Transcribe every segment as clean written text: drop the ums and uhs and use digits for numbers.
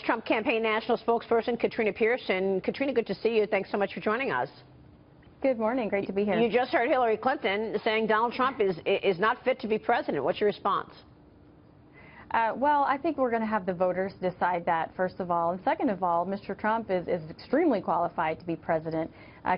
Trump campaign national spokesperson Katrina Pierson. Katrina, good to see you. Thanks so much for joining us. Good morning. Great to be here. You just heard Hillary Clinton saying Donald Trump is not fit to be president. What's your response? Well, I think we're going to have the voters decide that, first of all. And second of all, Mr. Trump is extremely qualified to be president,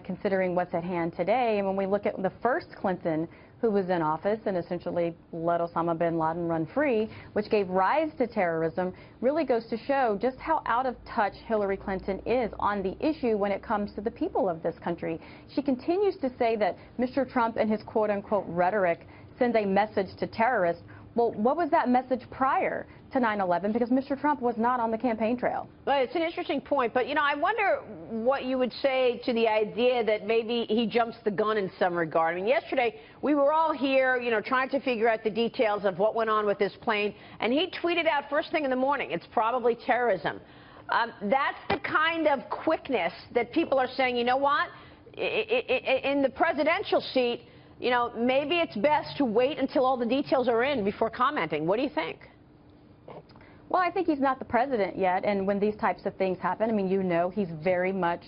considering what's at hand today. And when we look at the first Clinton who was in office and essentially let Osama bin Laden run free, which gave rise to terrorism, really goes to show just how out of touch Hillary Clinton is on the issue when it comes to the people of this country. She continues to say that Mr. Trump and his quote-unquote rhetoric sends a message to terrorists. Well, what was that message prior to 9/11? Because Mr. Trump was not on the campaign trail. Well, it's an interesting point, but, you know, I wonder what you would say to the idea that maybe he jumps the gun in some regard. I mean, yesterday we were all here, you know, trying to figure out the details of what went on with this plane, and he tweeted out first thing in the morning, it's probably terrorism. That's the kind of quickness that people are saying, you know what, in the presidential seat, you know, maybe it's best to wait until all the details are in before commenting. What do you think? Well, I think he's not the president yet, and when these types of things happen, I mean, you know, he's very much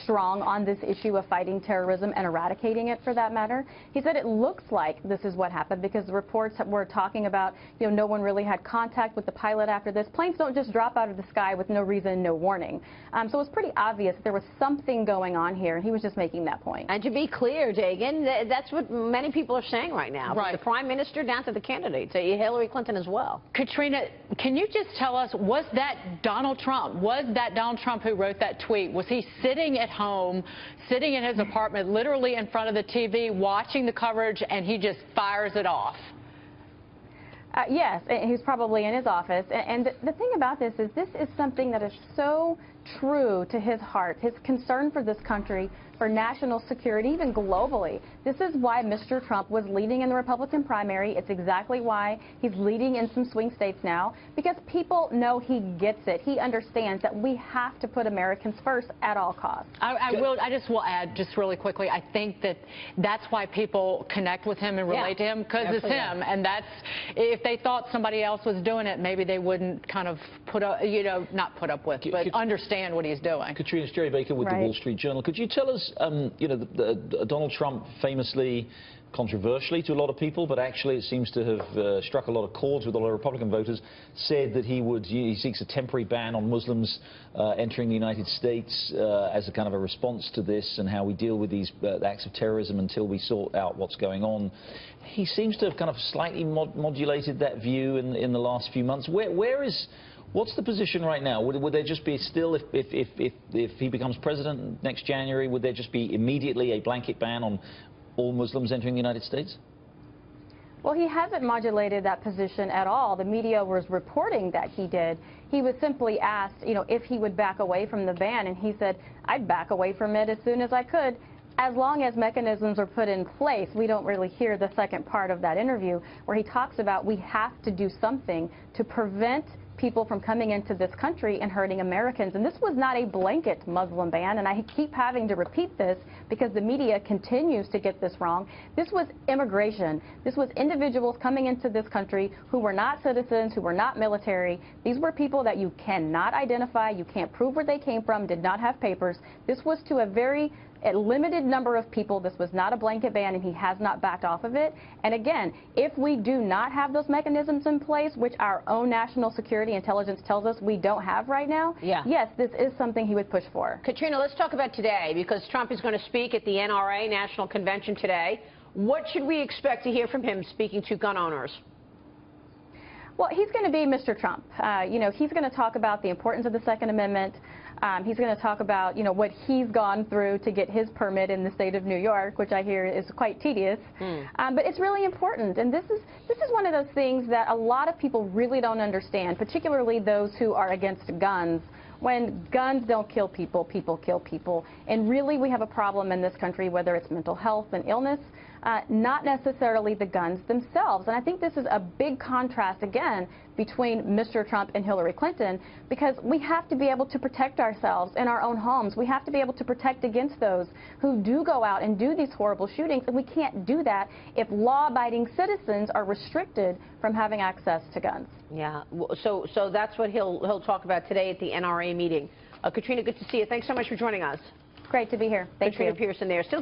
strong on this issue of fighting terrorism and eradicating it, for that matter. He said it looks like this is what happened because the reports were talking about, you know, no one really had contact with the pilot after this. Planes don't just drop out of the sky with no reason, no warning. So it's pretty obvious that there was something going on here, and he was just making that point. And to be clear, Dagan, that's what many people are saying right now. Right. From the prime minister down to the candidates, Hillary Clinton as well. Katrina, can you just tell us, was that Donald Trump? Was that Donald Trump who wrote that tweet? Was he sitting at home, sitting in his apartment, literally in front of the TV, watching the coverage, and he just fires it off? Yes, he's probably in his office. And the thing about this is something that is so true to his heart, his concern for this country, for national security, even globally. This is why Mr. Trump was leading in the Republican primary. It's exactly why he's leading in some swing states now, because people know he gets it. He understands that we have to put Americans first at all costs. I just will add, just really quickly, I think that's why people connect with him and relate to him, because it's him. And that's, if they thought somebody else was doing it, maybe they wouldn't kind of put up, you know, not put up with, but understand what he's doing. Katrina, Jerry Baker with the Wall Street Journal. Could you tell us, you know, Donald Trump famously, controversially to a lot of people, but actually it seems to have struck a lot of chords with a lot of Republican voters, said that he seeks a temporary ban on Muslims entering the United States as a kind of a response to this and how we deal with these acts of terrorism until we sort out what's going on. He seems to have kind of slightly modulated that view in the last few months. What's the position right now? Would there just be still, if he becomes president next January, would there just be immediately a blanket ban on all Muslims entering the United States? Well, he hasn't modulated that position at all. The media was reporting that he did. He was simply asked, you know, if he would back away from the ban, and he said, I'd back away from it as soon as I could, as long as mechanisms are put in place. We don't really hear the second part of that interview where he talks about we have to do something to prevent people from coming into this country and hurting Americans. And this was not a blanket Muslim ban, and I keep having to repeat this because the media continues to get this wrong. This was immigration. This was individuals coming into this country who were not citizens, who were not military. These were people that you cannot identify, you can't prove where they came from, did not have papers. This was to a limited number of people. This was not a blanket ban, and he has not backed off of it. And again, if we do not have those mechanisms in place, which our own national security intelligence tells us we don't have right now, yes, this is something he would push for. Katrina, let's talk about today, because Trump is going to speak at the NRA National Convention today. What should we expect to hear from him speaking to gun owners? Well, he's going to be Mr. Trump. You know, he's going to talk about the importance of the Second Amendment. He's going to talk about, you know, what he's gone through to get his permit in the state of New York, which I hear is quite tedious. But it's really important. And this is one of those things that a lot of people really don't understand, particularly those who are against guns. When guns don't kill people, people kill people. And really we have a problem in this country, whether it's mental health and illness. not necessarily the guns themselves. And I think this is a big contrast, again, between Mr. Trump and Hillary Clinton, because we have to be able to protect ourselves in our own homes. We have to be able to protect against those who do go out and do these horrible shootings, and we can't do that if law-abiding citizens are restricted from having access to guns. Yeah, so that's what he'll talk about today at the NRA meeting. Katrina, good to see you. Thanks so much for joining us. Great to be here. Thank you. Katrina Pierson there. Still